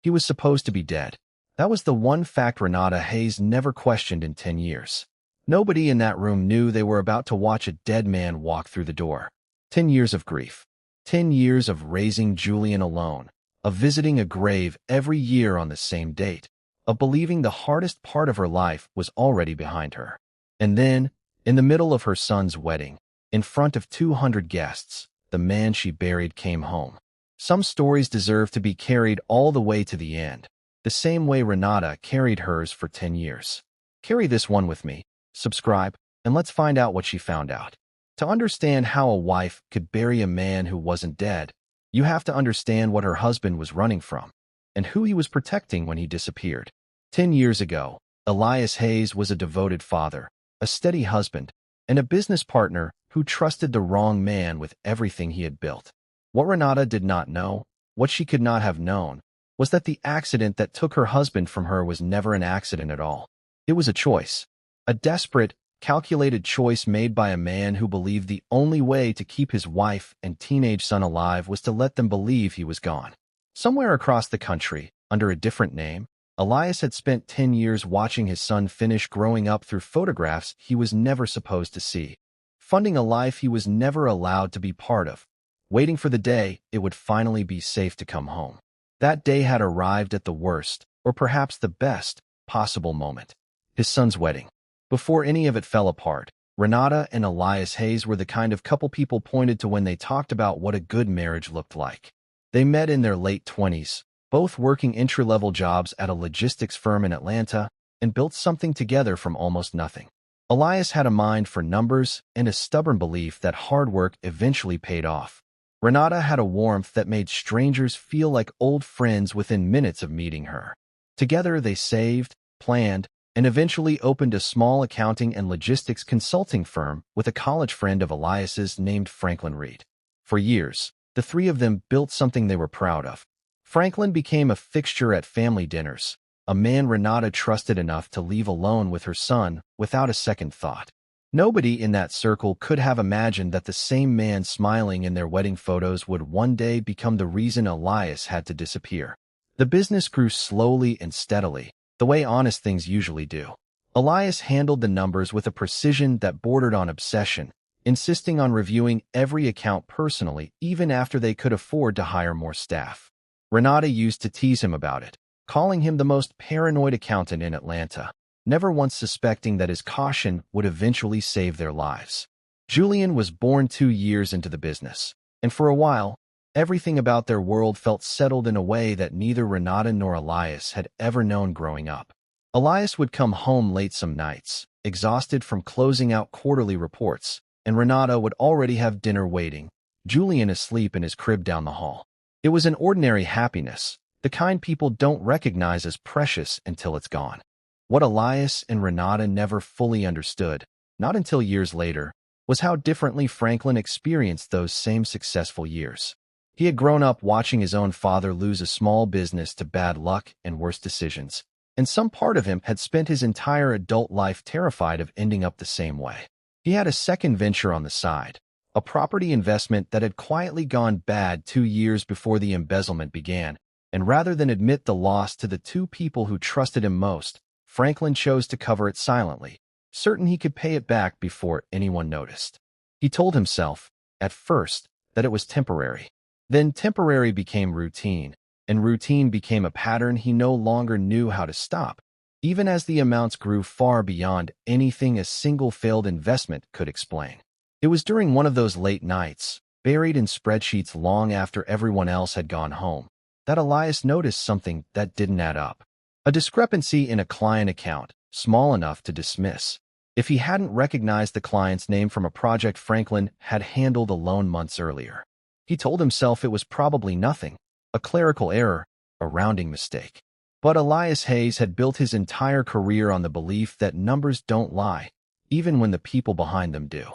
He was supposed to be dead. That was the one fact Renata Hayes never questioned in 10 years. Nobody in that room knew they were about to watch a dead man walk through the door. 10 years of grief. 10 years of raising Julian alone, of visiting a grave every year on the same date, of believing the hardest part of her life was already behind her. And then, in the middle of her son's wedding, in front of 200 guests, the man she buried came home. Some stories deserve to be carried all the way to the end, the same way Renata carried hers for 10 years. Carry this one with me, subscribe, and let's find out what she found out. To understand how a wife could bury a man who wasn't dead, you have to understand what her husband was running from, and who he was protecting when he disappeared. 10 years ago, Elias Hayes was a devoted father, a steady husband, and a business partner who trusted the wrong man with everything he had built. What Renata did not know, what she could not have known, was that the accident that took her husband from her was never an accident at all. It was a choice, a desperate, calculated choice made by a man who believed the only way to keep his wife and teenage son alive was to let them believe he was gone. Somewhere across the country, under a different name, Elias had spent 10 years watching his son finish growing up through photographs he was never supposed to see, funding a life he was never allowed to be part of, waiting for the day it would finally be safe to come home. That day had arrived at the worst, or perhaps the best, possible moment: his son's wedding. Before any of it fell apart, Renata and Elias Hayes were the kind of couple people pointed to when they talked about what a good marriage looked like. They met in their late 20s, both working entry-level jobs at a logistics firm in Atlanta, and built something together from almost nothing. Elias had a mind for numbers and a stubborn belief that hard work eventually paid off. Renata had a warmth that made strangers feel like old friends within minutes of meeting her. Together they saved, planned, and eventually opened a small accounting and logistics consulting firm with a college friend of Elias's named Franklin Reed. For years, the three of them built something they were proud of. Franklin became a fixture at family dinners, a man Renata trusted enough to leave alone with her son without a second thought. Nobody in that circle could have imagined that the same man smiling in their wedding photos would one day become the reason Elias had to disappear. The business grew slowly and steadily, the way honest things usually do. Elias handled the numbers with a precision that bordered on obsession, insisting on reviewing every account personally even after they could afford to hire more staff. Renata used to tease him about it, calling him the most paranoid accountant in Atlanta, never once suspecting that his caution would eventually save their lives. Julian was born 2 years into the business, and for a while, everything about their world felt settled in a way that neither Renata nor Elias had ever known growing up. Elias would come home late some nights, exhausted from closing out quarterly reports, and Renata would already have dinner waiting, Julian asleep in his crib down the hall. It was an ordinary happiness, the kind people don't recognize as precious until it's gone. What Elias and Renata never fully understood, not until years later, was how differently Franklin experienced those same successful years. He had grown up watching his own father lose a small business to bad luck and worse decisions, and some part of him had spent his entire adult life terrified of ending up the same way. He had a second venture on the side, a property investment that had quietly gone bad 2 years before the embezzlement began, and rather than admit the loss to the two people who trusted him most, Franklin chose to cover it silently, certain he could pay it back before anyone noticed. He told himself, at first, that it was temporary. Then temporary became routine, and routine became a pattern he no longer knew how to stop, even as the amounts grew far beyond anything a single failed investment could explain. It was during one of those late nights, buried in spreadsheets long after everyone else had gone home, that Elias noticed something that didn't add up. A discrepancy in a client account, small enough to dismiss, if he hadn't recognized the client's name from a project Franklin had handled alone months earlier. He told himself it was probably nothing, a clerical error, a rounding mistake. But Elias Hayes had built his entire career on the belief that numbers don't lie, even when the people behind them do.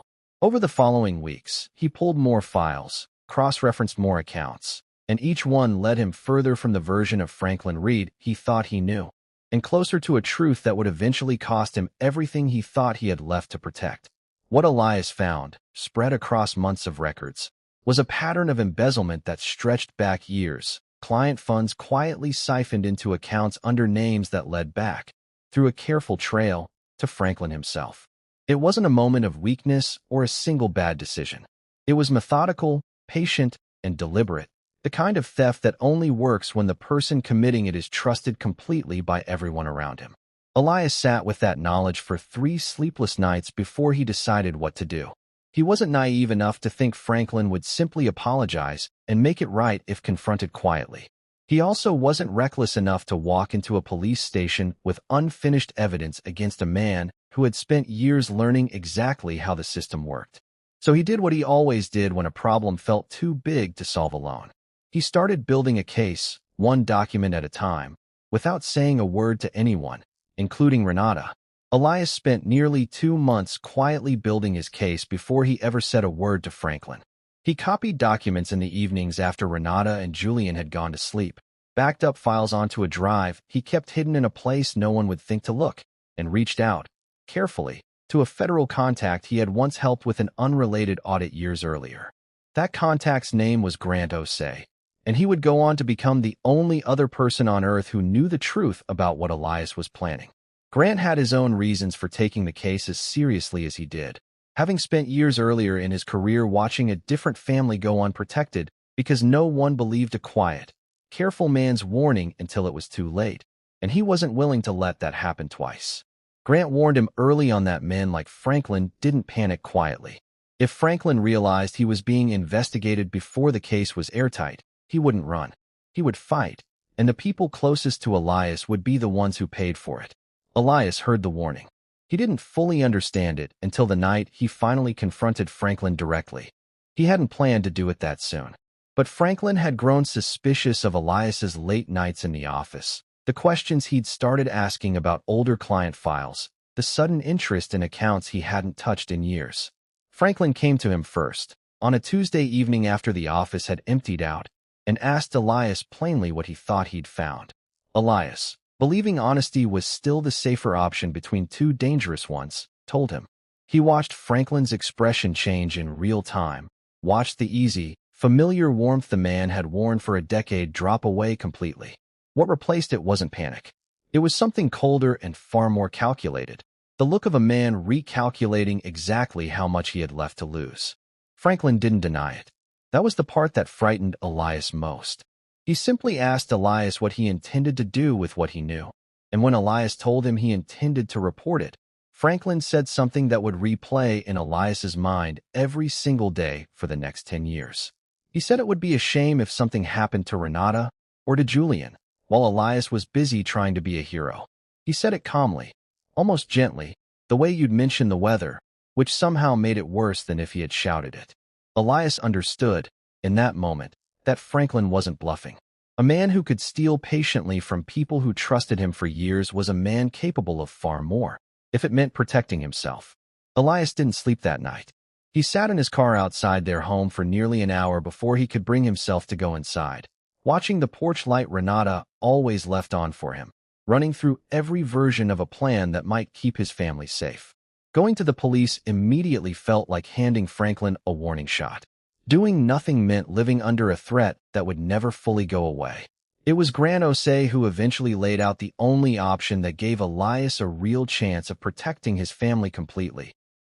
Over the following weeks, he pulled more files, cross-referenced more accounts, and each one led him further from the version of Franklin Reed he thought he knew, and closer to a truth that would eventually cost him everything he thought he had left to protect. What Elias found, spread across months of records, was a pattern of embezzlement that stretched back years, client funds quietly siphoned into accounts under names that led back, through a careful trail, to Franklin himself. It wasn't a moment of weakness or a single bad decision. It was methodical, patient, and deliberate, the kind of theft that only works when the person committing it is trusted completely by everyone around him. Elias sat with that knowledge for 3 sleepless nights before he decided what to do. He wasn't naive enough to think Franklin would simply apologize and make it right if confronted quietly. He also wasn't reckless enough to walk into a police station with unfinished evidence against a man who had spent years learning exactly how the system worked. So he did what he always did when a problem felt too big to solve alone. He started building a case, one document at a time, without saying a word to anyone, including Renata. Elias spent nearly 2 months quietly building his case before he ever said a word to Franklin. He copied documents in the evenings after Renata and Julian had gone to sleep, backed up files onto a drive he kept hidden in a place no one would think to look, and reached out, carefully, to a federal contact he had once helped with an unrelated audit years earlier. That contact's name was Grant Osei, and he would go on to become the only other person on Earth who knew the truth about what Elias was planning. Grant had his own reasons for taking the case as seriously as he did, having spent years earlier in his career watching a different family go unprotected because no one believed a quiet, careful man's warning until it was too late, and he wasn't willing to let that happen twice. Grant warned him early on that men like Franklin didn't panic quietly. If Franklin realized he was being investigated before the case was airtight, he wouldn't run. He would fight, and the people closest to Elias would be the ones who paid for it. Elias heard the warning. He didn't fully understand it until the night he finally confronted Franklin directly. He hadn't planned to do it that soon. But Franklin had grown suspicious of Elias's late nights in the office, the questions he'd started asking about older client files, the sudden interest in accounts he hadn't touched in years. Franklin came to him first, on a Tuesday evening after the office had emptied out, and asked Elias plainly what he thought he'd found. Elias, believing honesty was still the safer option between 2 dangerous ones, told him. He watched Franklin's expression change in real time, watched the easy, familiar warmth the man had worn for a decade drop away completely. What replaced it wasn't panic. It was something colder and far more calculated, the look of a man recalculating exactly how much he had left to lose. Franklin didn't deny it. That was the part that frightened Elias most. He simply asked Elias what he intended to do with what he knew, and when Elias told him he intended to report it, Franklin said something that would replay in Elias's mind every single day for the next 10 years. He said it would be a shame if something happened to Renata or to Julian, while Elias was busy trying to be a hero. He said it calmly, almost gently, the way you'd mention the weather, which somehow made it worse than if he had shouted it. Elias understood, in that moment, that Franklin wasn't bluffing. A man who could steal patiently from people who trusted him for years was a man capable of far more, if it meant protecting himself. Elias didn't sleep that night. He sat in his car outside their home for nearly an hour before he could bring himself to go inside, watching the porch light Renata always left on for him, running through every version of a plan that might keep his family safe. Going to the police immediately felt like handing Franklin a warning shot. Doing nothing meant living under a threat that would never fully go away. It was Grant Osei who eventually laid out the only option that gave Elias a real chance of protecting his family completely.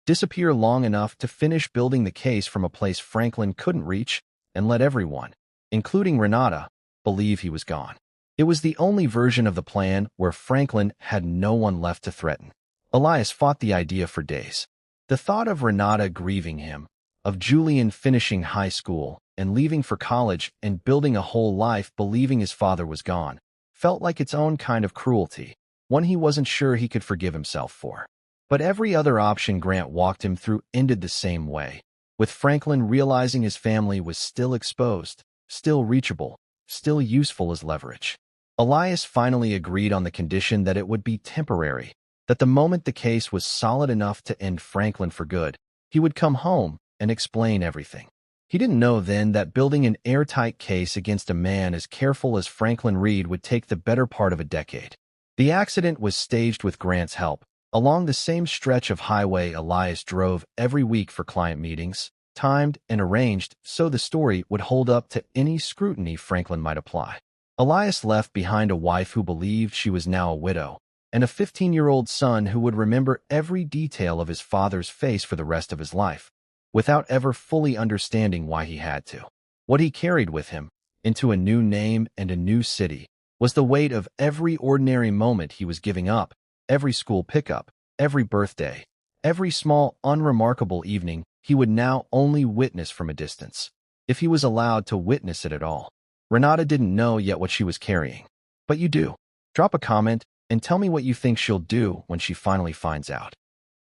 Disappear long enough to finish building the case from a place Franklin couldn't reach, and let everyone, including Renata, believe he was gone. It was the only version of the plan where Franklin had no one left to threaten. Elias fought the idea for days. The thought of Renata grieving him, of Julian finishing high school and leaving for college and building a whole life believing his father was gone, felt like its own kind of cruelty, one he wasn't sure he could forgive himself for. But every other option Grant walked him through ended the same way, with Franklin realizing his family was still exposed, still reachable, still useful as leverage. Elias finally agreed on the condition that it would be temporary, that the moment the case was solid enough to end Franklin for good, he would come home and explain everything. He didn't know then that building an airtight case against a man as careful as Franklin Reed would take the better part of a decade. The accident was staged with Grant's help, along the same stretch of highway Elias drove every week for client meetings, timed and arranged so the story would hold up to any scrutiny Franklin might apply. Elias left behind a wife who believed she was now a widow, and a 15-year-old son who would remember every detail of his father's face for the rest of his life, without ever fully understanding why he had to. What he carried with him, into a new name and a new city, was the weight of every ordinary moment he was giving up, every school pickup, every birthday, every small, unremarkable evening he would now only witness from a distance, if he was allowed to witness it at all. Renata didn't know yet what she was carrying. But you do. Drop a comment and tell me what you think she'll do when she finally finds out.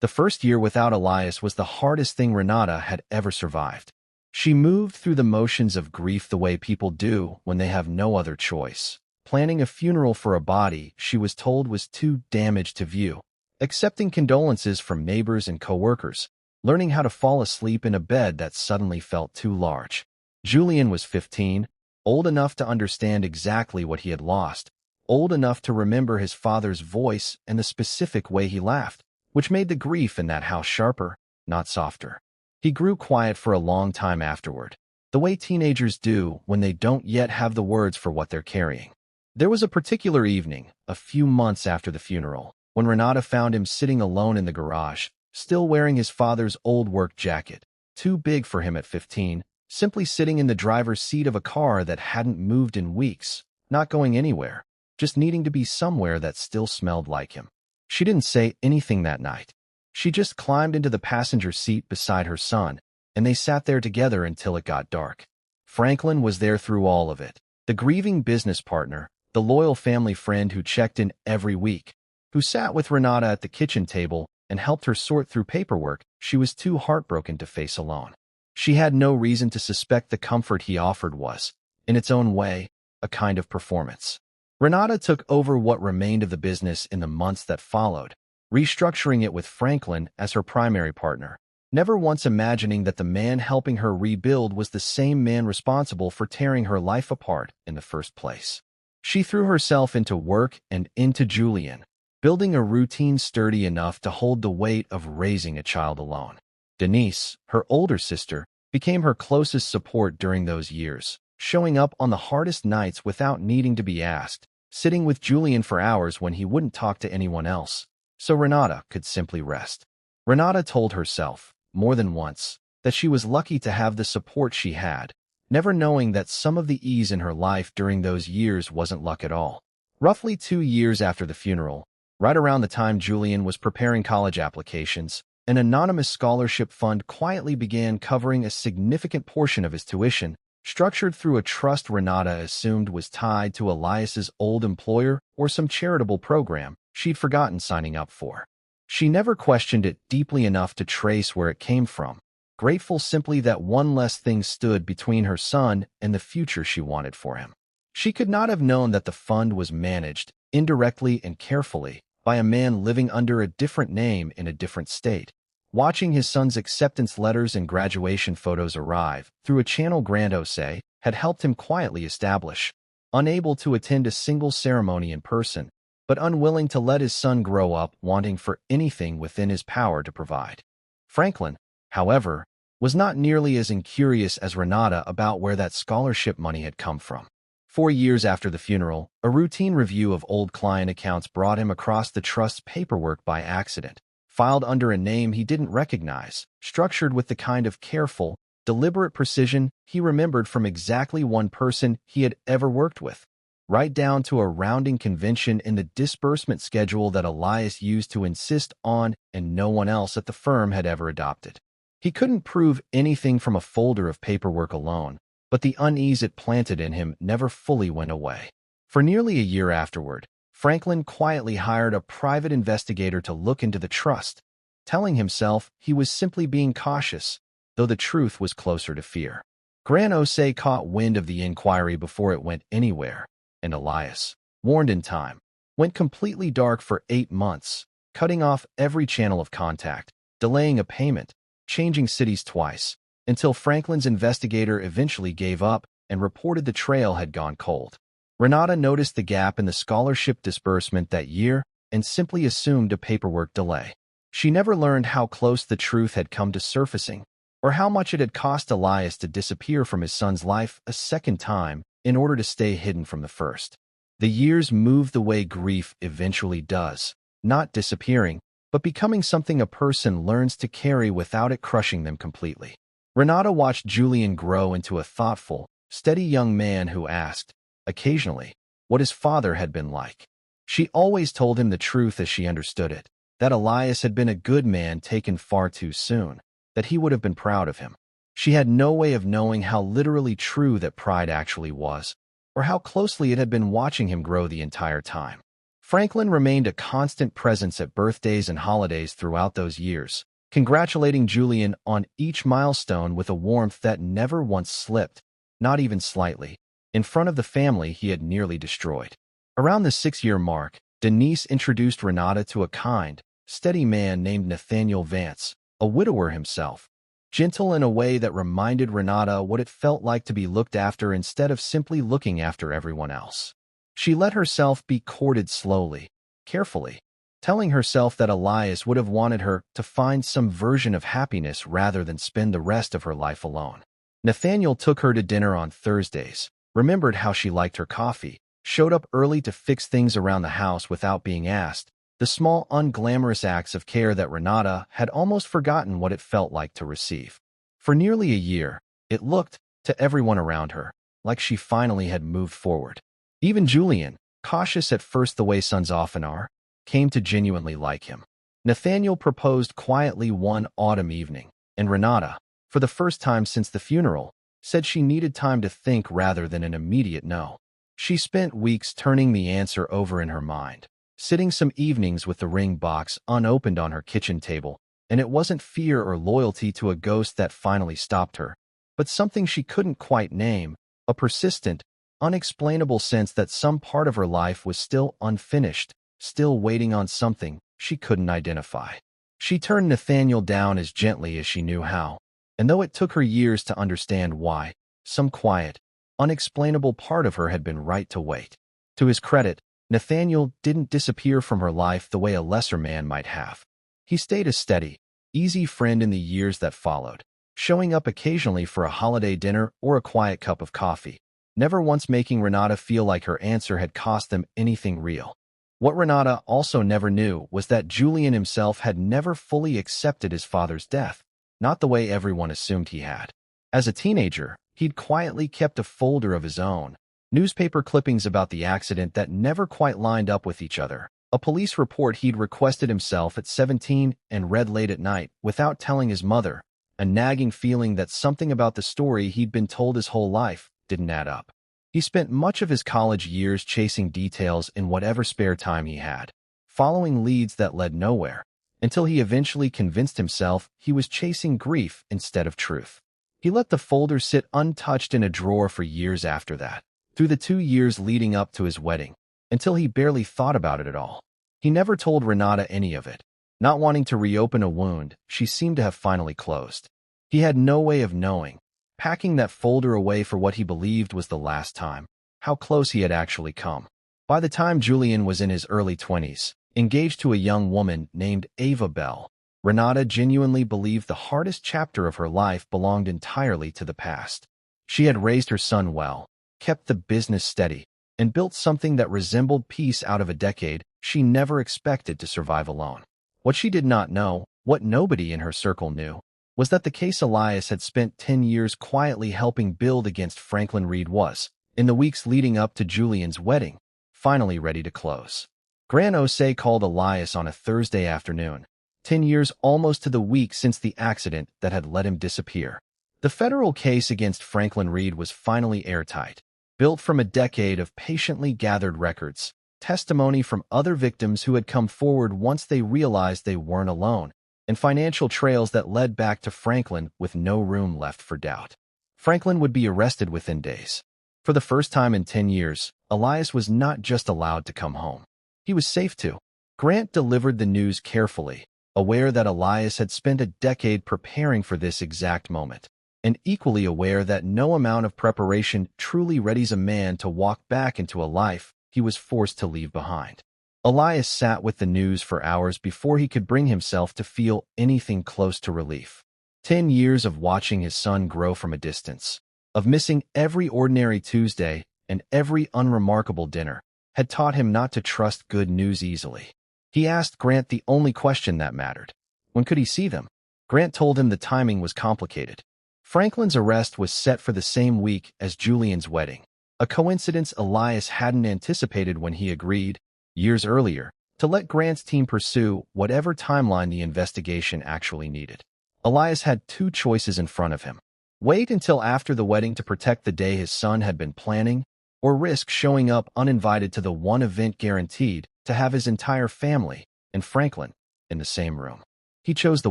The first year without Elias was the hardest thing Renata had ever survived. She moved through the motions of grief the way people do when they have no other choice, planning a funeral for a body she was told was too damaged to view, accepting condolences from neighbors and coworkers, learning how to fall asleep in a bed that suddenly felt too large. Julian was 15, old enough to understand exactly what he had lost, old enough to remember his father's voice and the specific way he laughed, which made the grief in that house sharper, not softer. He grew quiet for a long time afterward, the way teenagers do when they don't yet have the words for what they're carrying. There was a particular evening, a few months after the funeral, when Renata found him sitting alone in the garage, still wearing his father's old work jacket, too big for him at 15, simply sitting in the driver's seat of a car that hadn't moved in weeks, not going anywhere, just needing to be somewhere that still smelled like him. She didn't say anything that night. She just climbed into the passenger seat beside her son, and they sat there together until it got dark. Franklin was there through all of it, the grieving business partner, the loyal family friend who checked in every week, who sat with Renata at the kitchen table and helped her sort through paperwork she was too heartbroken to face alone. She had no reason to suspect the comfort he offered was, in its own way, a kind of performance. Renata took over what remained of the business in the months that followed, restructuring it with Franklin as her primary partner, never once imagining that the man helping her rebuild was the same man responsible for tearing her life apart in the first place. She threw herself into work and into Julian, building a routine sturdy enough to hold the weight of raising a child alone. Denise, her older sister, became her closest support during those years, showing up on the hardest nights without needing to be asked, sitting with Julian for hours when he wouldn't talk to anyone else, so Renata could simply rest. Renata told herself, more than once, that she was lucky to have the support she had, never knowing that some of the ease in her life during those years wasn't luck at all. Roughly 2 years after the funeral, right around the time Julian was preparing college applications, an anonymous scholarship fund quietly began covering a significant portion of his tuition, structured through a trust Renata assumed was tied to Elias's old employer or some charitable program she'd forgotten signing up for. She never questioned it deeply enough to trace where it came from, grateful simply that one less thing stood between her son and the future she wanted for him. She could not have known that the fund was managed, indirectly and carefully, by a man living under a different name in a different state. Watching his son's acceptance letters and graduation photos arrive through a channel Grandose had helped him quietly establish, unable to attend a single ceremony in person, but unwilling to let his son grow up wanting for anything within his power to provide. Franklin, however, was not nearly as incurious as Renata about where that scholarship money had come from. 4 years after the funeral, a routine review of old client accounts brought him across the trust's paperwork by accident, filed under a name he didn't recognize, structured with the kind of careful, deliberate precision he remembered from exactly one person he had ever worked with, right down to a rounding convention in the disbursement schedule that Elias used to insist on and no one else at the firm had ever adopted. He couldn't prove anything from a folder of paperwork alone, but the unease it planted in him never fully went away. For nearly a year afterward, Franklin quietly hired a private investigator to look into the trust, telling himself he was simply being cautious, though the truth was closer to fear. Grandose caught wind of the inquiry before it went anywhere, and Elias, warned in time, went completely dark for 8 months, cutting off every channel of contact, delaying a payment, changing cities twice, until Franklin's investigator eventually gave up and reported the trail had gone cold. Renata noticed the gap in the scholarship disbursement that year and simply assumed a paperwork delay. She never learned how close the truth had come to surfacing, or how much it had cost Elias to disappear from his son's life a second time in order to stay hidden from the first. The years moved the way grief eventually does, not disappearing, but becoming something a person learns to carry without it crushing them completely. Renata watched Julian grow into a thoughtful, steady young man who asked, occasionally, what his father had been like. She always told him the truth as she understood it, that Elias had been a good man taken far too soon, that he would have been proud of him. She had no way of knowing how literally true that pride actually was, or how closely it had been watching him grow the entire time. Franklin remained a constant presence at birthdays and holidays throughout those years, congratulating Julian on each milestone with a warmth that never once slipped, not even slightly, in front of the family he had nearly destroyed. Around the 6-year mark, Denise introduced Renata to a kind, steady man named Nathaniel Vance, a widower himself, gentle in a way that reminded Renata what it felt like to be looked after instead of simply looking after everyone else. She let herself be courted slowly, carefully, telling herself that Elias would have wanted her to find some version of happiness rather than spend the rest of her life alone. Nathaniel took her to dinner on Thursdays, remembered how she liked her coffee, showed up early to fix things around the house without being asked, the small, unglamorous acts of care that Renata had almost forgotten what it felt like to receive. For nearly a year, it looked, to everyone around her, like she finally had moved forward. Even Julian, cautious at first the way sons often are, came to genuinely like him. Nathaniel proposed quietly one autumn evening, and Renata, for the first time since the funeral, said she needed time to think rather than an immediate no. She spent weeks turning the answer over in her mind, sitting some evenings with the ring box unopened on her kitchen table, and it wasn't fear or loyalty to a ghost that finally stopped her, but something she couldn't quite name, a persistent, unexplainable sense that some part of her life was still unfinished, still waiting on something she couldn't identify. She turned Nathaniel down as gently as she knew how, and though it took her years to understand why, some quiet, unexplainable part of her had been right to wait. To his credit, Nathaniel didn't disappear from her life the way a lesser man might have. He stayed a steady, easy friend in the years that followed, showing up occasionally for a holiday dinner or a quiet cup of coffee, never once making Renata feel like her answer had cost them anything real. What Renata also never knew was that Julian himself had never fully accepted his father's death, not the way everyone assumed he had. As a teenager, he'd quietly kept a folder of his own, newspaper clippings about the accident that never quite lined up with each other, a police report he'd requested himself at 17 and read late at night without telling his mother, a nagging feeling that something about the story he'd been told his whole life didn't add up. He spent much of his college years chasing details in whatever spare time he had, following leads that led nowhere, until he eventually convinced himself he was chasing grief instead of truth. He let the folder sit untouched in a drawer for years after that, through the 2 years leading up to his wedding, until he barely thought about it at all. He never told Renata any of it, not wanting to reopen a wound she seemed to have finally closed. He had no way of knowing, packing that folder away for what he believed was the last time, how close he had actually come. By the time Julian was in his early 20s, engaged to a young woman named Ava Bell, Renata genuinely believed the hardest chapter of her life belonged entirely to the past. She had raised her son well, kept the business steady, and built something that resembled peace out of a decade she never expected to survive alone. What she did not know, what nobody in her circle knew, was that the case Elias had spent 10 years quietly helping build against Franklin Reed was, in the weeks leading up to Julian's wedding, finally ready to close. Gran Osei called Elias on a Thursday afternoon, 10 years almost to the week since the accident that had let him disappear. The federal case against Franklin Reed was finally airtight, built from a decade of patiently gathered records, testimony from other victims who had come forward once they realized they weren't alone, and financial trails that led back to Franklin with no room left for doubt. Franklin would be arrested within days. For the first time in 10 years, Elias was not just allowed to come home. He was safe to. Grant delivered the news carefully, aware that Elias had spent a decade preparing for this exact moment, and equally aware that no amount of preparation truly readies a man to walk back into a life he was forced to leave behind. Elias sat with the news for hours before he could bring himself to feel anything close to relief. 10 years of watching his son grow from a distance, of missing every ordinary Tuesday and every unremarkable dinner had taught him not to trust good news easily. He asked Grant the only question that mattered. When could he see them? Grant told him the timing was complicated. Franklin's arrest was set for the same week as Julian's wedding, a coincidence Elias hadn't anticipated when he agreed, years earlier, to let Grant's team pursue whatever timeline the investigation actually needed. Elias had two choices in front of him: wait until after the wedding to protect the day his son had been planning, or risk showing up uninvited to the one event guaranteed to have his entire family and Franklin in the same room. He chose the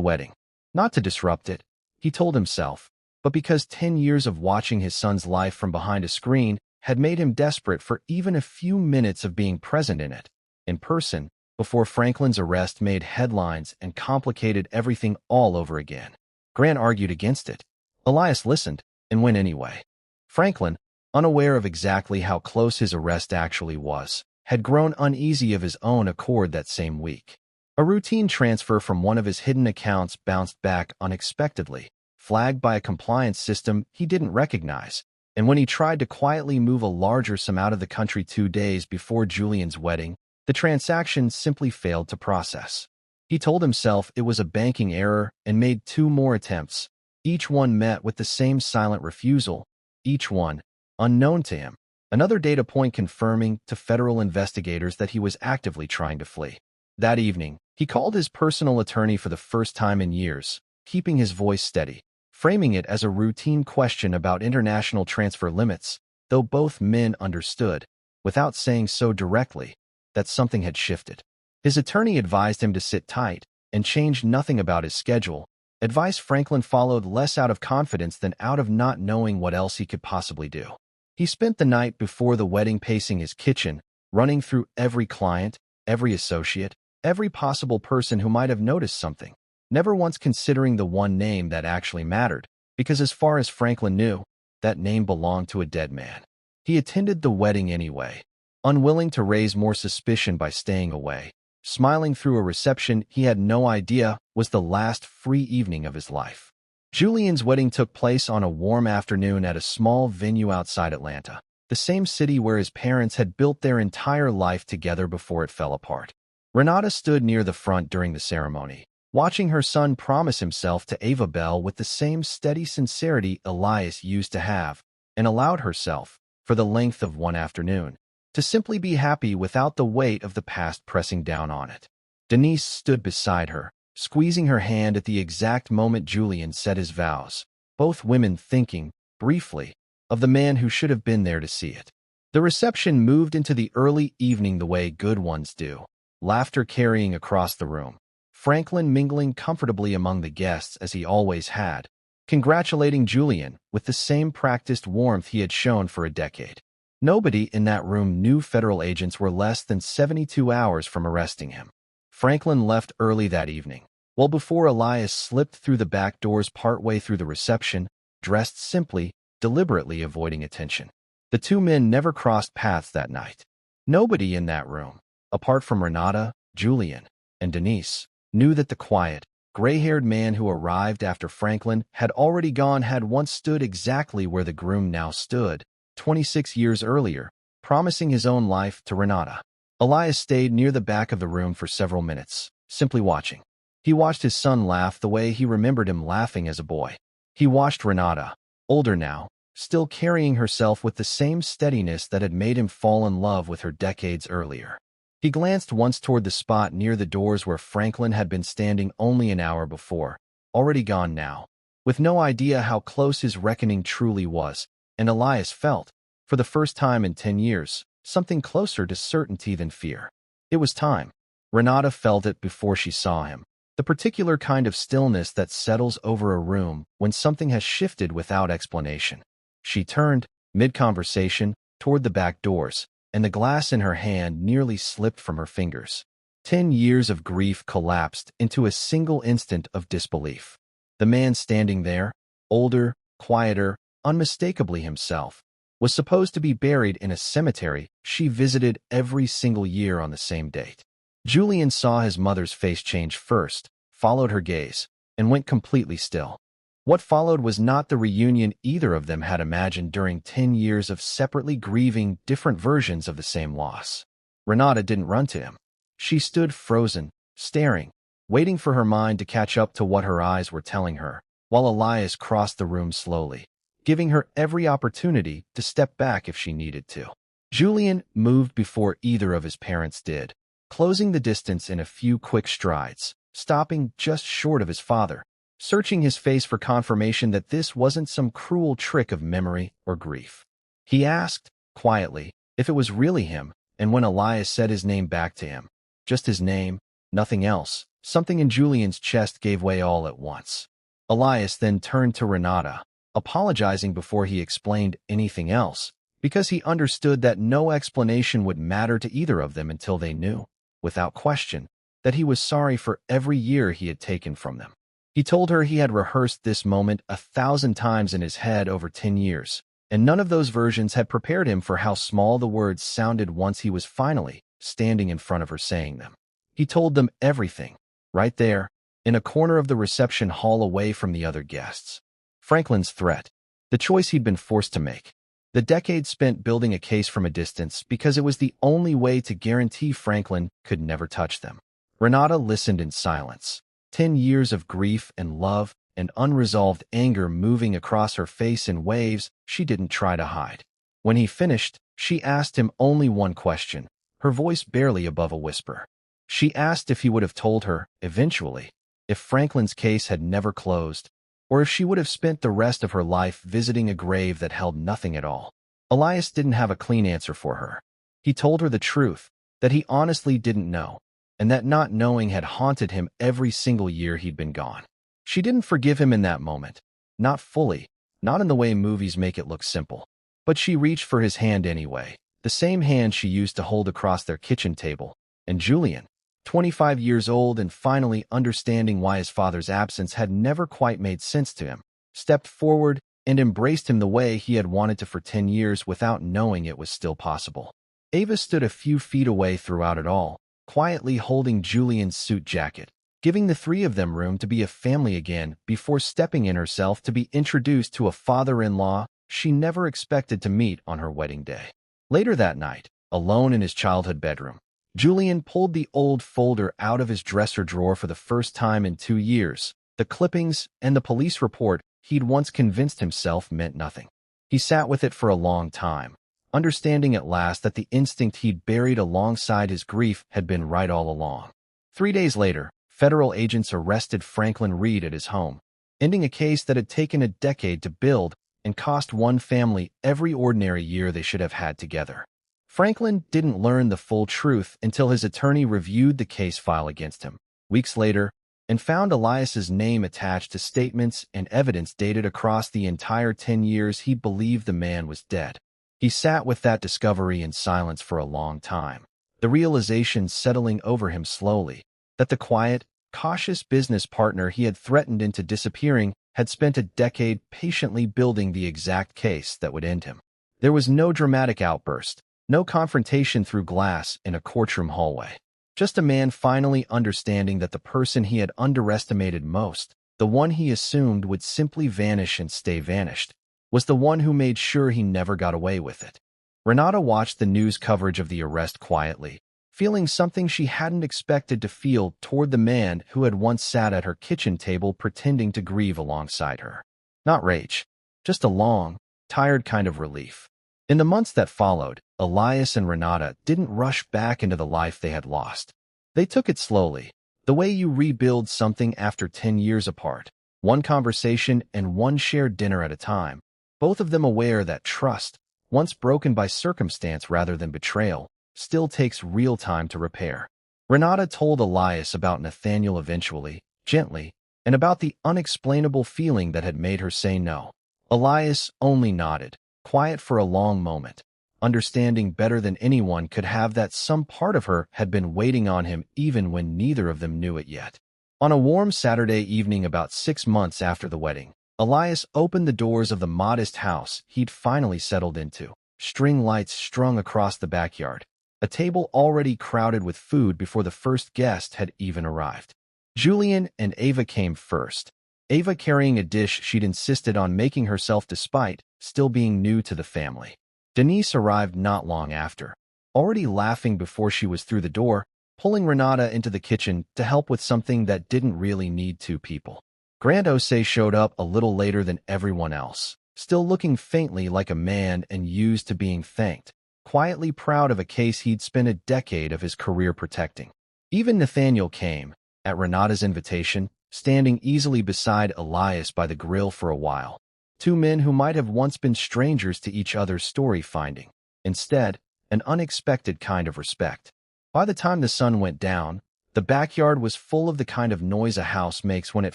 wedding, not to disrupt it, he told himself, but because 10 years of watching his son's life from behind a screen had made him desperate for even a few minutes of being present in it, in person, before Franklin's arrest made headlines and complicated everything all over again. Grant argued against it. Elias listened and went anyway. Franklin, unaware of exactly how close his arrest actually was, had grown uneasy of his own accord that same week. A routine transfer from one of his hidden accounts bounced back unexpectedly, flagged by a compliance system he didn't recognize, and when he tried to quietly move a larger sum out of the country 2 days before Julian's wedding, the transaction simply failed to process. He told himself it was a banking error and made 2 more attempts. Each one met with the same silent refusal, each one unknown to him. Another data point confirming to federal investigators that he was actively trying to flee. That evening, he called his personal attorney for the first time in years, keeping his voice steady, framing it as a routine question about international transfer limits, though both men understood, without saying so directly, that something had shifted. His attorney advised him to sit tight and change nothing about his schedule, advice Franklin followed less out of confidence than out of not knowing what else he could possibly do. He spent the night before the wedding pacing his kitchen, running through every client, every associate, every possible person who might have noticed something, never once considering the one name that actually mattered, because as far as Franklin knew, that name belonged to a dead man. He attended the wedding anyway, unwilling to raise more suspicion by staying away, smiling through a reception he had no idea was the last free evening of his life. Julian's wedding took place on a warm afternoon at a small venue outside Atlanta, the same city where his parents had built their entire life together before it fell apart. Renata stood near the front during the ceremony, watching her son promise himself to Ava Bell with the same steady sincerity Elias used to have, and allowed herself, for the length of one afternoon, to simply be happy without the weight of the past pressing down on it. Denise stood beside her, squeezing her hand at the exact moment Julian said his vows, both women thinking, briefly, of the man who should have been there to see it. The reception moved into the early evening the way good ones do, laughter carrying across the room, Franklin mingling comfortably among the guests as he always had, congratulating Julian with the same practiced warmth he had shown for a decade. Nobody in that room knew federal agents were less than 72 hours from arresting him. Franklin left early that evening, well before Elias slipped through the back doors partway through the reception, dressed simply, deliberately avoiding attention. The 2 men never crossed paths that night. Nobody in that room, apart from Renata, Julian, and Denise, knew that the quiet, gray-haired man who arrived after Franklin had already gone had once stood exactly where the groom now stood, 26 years earlier, promising his own life to Renata. Elias stayed near the back of the room for several minutes, simply watching. He watched his son laugh the way he remembered him laughing as a boy. He watched Renata, older now, still carrying herself with the same steadiness that had made him fall in love with her decades earlier. He glanced once toward the spot near the doors where Franklin had been standing only an hour before, already gone now, with no idea how close his reckoning truly was, and Elias felt, for the first time in 10 years, something closer to certainty than fear. It was time. Renata felt it before she saw him, the particular kind of stillness that settles over a room when something has shifted without explanation. She turned, mid-conversation, toward the back doors, and the glass in her hand nearly slipped from her fingers. 10 years of grief collapsed into a single instant of disbelief. The man standing there, older, quieter, unmistakably himself, was supposed to be buried in a cemetery she visited every single year on the same date. Julian saw his mother's face change first, followed her gaze, and went completely still. What followed was not the reunion either of them had imagined during 10 years of separately grieving different versions of the same loss. Renata didn't run to him. She stood frozen, staring, waiting for her mind to catch up to what her eyes were telling her, while Elias crossed the room slowly, giving her every opportunity to step back if she needed to. Julian moved before either of his parents did, closing the distance in a few quick strides, stopping just short of his father, searching his face for confirmation that this wasn't some cruel trick of memory or grief. He asked, quietly, if it was really him, and when Elias said his name back to him, just his name, nothing else, something in Julian's chest gave way all at once. Elias then turned to Renata, apologizing before he explained anything else, because he understood that no explanation would matter to either of them until they knew, without question, that he was sorry for every year he had taken from them. He told her he had rehearsed this moment 1,000 times in his head over 10 years, and none of those versions had prepared him for how small the words sounded once he was finally standing in front of her saying them. He told them everything, right there, in a corner of the reception hall away from the other guests. Franklin's threat, the choice he'd been forced to make, the decades spent building a case from a distance because it was the only way to guarantee Franklin could never touch them. Renata listened in silence, 10 years of grief and love and unresolved anger moving across her face in waves she didn't try to hide. When he finished, she asked him only one question, her voice barely above a whisper. She asked if he would have told her, eventually, if Franklin's case had never closed, or if she would have spent the rest of her life visiting a grave that held nothing at all. Elias didn't have a clean answer for her. He told her the truth, that he honestly didn't know, and that not knowing had haunted him every single year he'd been gone. She didn't forgive him in that moment, not fully, not in the way movies make it look simple. But she reached for his hand anyway, the same hand she used to hold across their kitchen table, and Julian, 25 years old and finally understanding why his father's absence had never quite made sense to him, stepped forward and embraced him the way he had wanted to for 10 years without knowing it was still possible. Ava stood a few feet away throughout it all, quietly holding Julian's suit jacket, giving the three of them room to be a family again before stepping in herself to be introduced to a father-in-law she never expected to meet on her wedding day. Later that night, alone in his childhood bedroom, Julian pulled the old folder out of his dresser drawer for the first time in 2 years, the clippings and the police report he'd once convinced himself meant nothing. He sat with it for a long time, understanding at last that the instinct he'd buried alongside his grief had been right all along. 3 days later, federal agents arrested Franklin Reed at his home, ending a case that had taken a decade to build and cost one family every ordinary year they should have had together. Franklin didn't learn the full truth until his attorney reviewed the case file against him, weeks later, and found Elias's name attached to statements and evidence dated across the entire 10 years he believed the man was dead. He sat with that discovery in silence for a long time, the realization settling over him slowly, that the quiet, cautious business partner he had threatened into disappearing had spent a decade patiently building the exact case that would end him. There was no dramatic outburst, no confrontation through glass in a courtroom hallway. Just a man finally understanding that the person he had underestimated most, the one he assumed would simply vanish and stay vanished, was the one who made sure he never got away with it. Renata watched the news coverage of the arrest quietly, feeling something she hadn't expected to feel toward the man who had once sat at her kitchen table pretending to grieve alongside her. Not rage, just a long, tired kind of relief. In the months that followed, Elias and Renata didn't rush back into the life they had lost. They took it slowly, the way you rebuild something after 10 years apart, one conversation and one shared dinner at a time, both of them aware that trust, once broken by circumstance rather than betrayal, still takes real time to repair. Renata told Elias about Nathaniel eventually, gently, and about the unexplainable feeling that had made her say no. Elias only nodded, quiet for a long moment, understanding better than anyone could have that some part of her had been waiting on him even when neither of them knew it yet. On a warm Saturday evening about 6 months after the wedding, Elias opened the doors of the modest house he'd finally settled into, string lights strung across the backyard, a table already crowded with food before the first guest had even arrived. Julian and Ava came first, Ava carrying a dish she'd insisted on making herself despite still being new to the family. Denise arrived not long after, already laughing before she was through the door, pulling Renata into the kitchen to help with something that didn't really need two people. Grand Ose showed up a little later than everyone else, still looking faintly like a man and used to being thanked, quietly proud of a case he'd spent a decade of his career protecting. Even Nathaniel came, at Renata's invitation, standing easily beside Elias by the grill for a while. Two men who might have once been strangers to each other's story-finding. Instead, an unexpected kind of respect. By the time the sun went down, the backyard was full of the kind of noise a house makes when it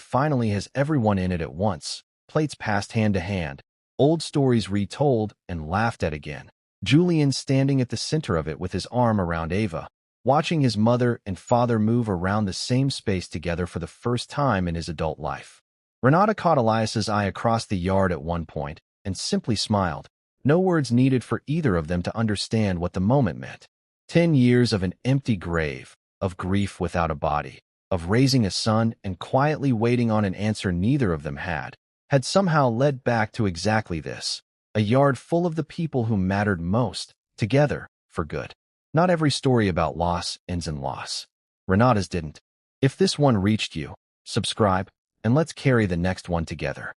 finally has everyone in it at once, plates passed hand to hand, old stories retold and laughed at again. Julian standing at the center of it with his arm around Ava, watching his mother and father move around the same space together for the first time in his adult life. Renata caught Elias's eye across the yard at one point and simply smiled. No words needed for either of them to understand what the moment meant. 10 years of an empty grave, of grief without a body, of raising a son and quietly waiting on an answer neither of them had somehow led back to exactly this, a yard full of the people who mattered most, together, for good. Not every story about loss ends in loss. Renata's didn't. If this one reached you, subscribe, and let's carry the next one together.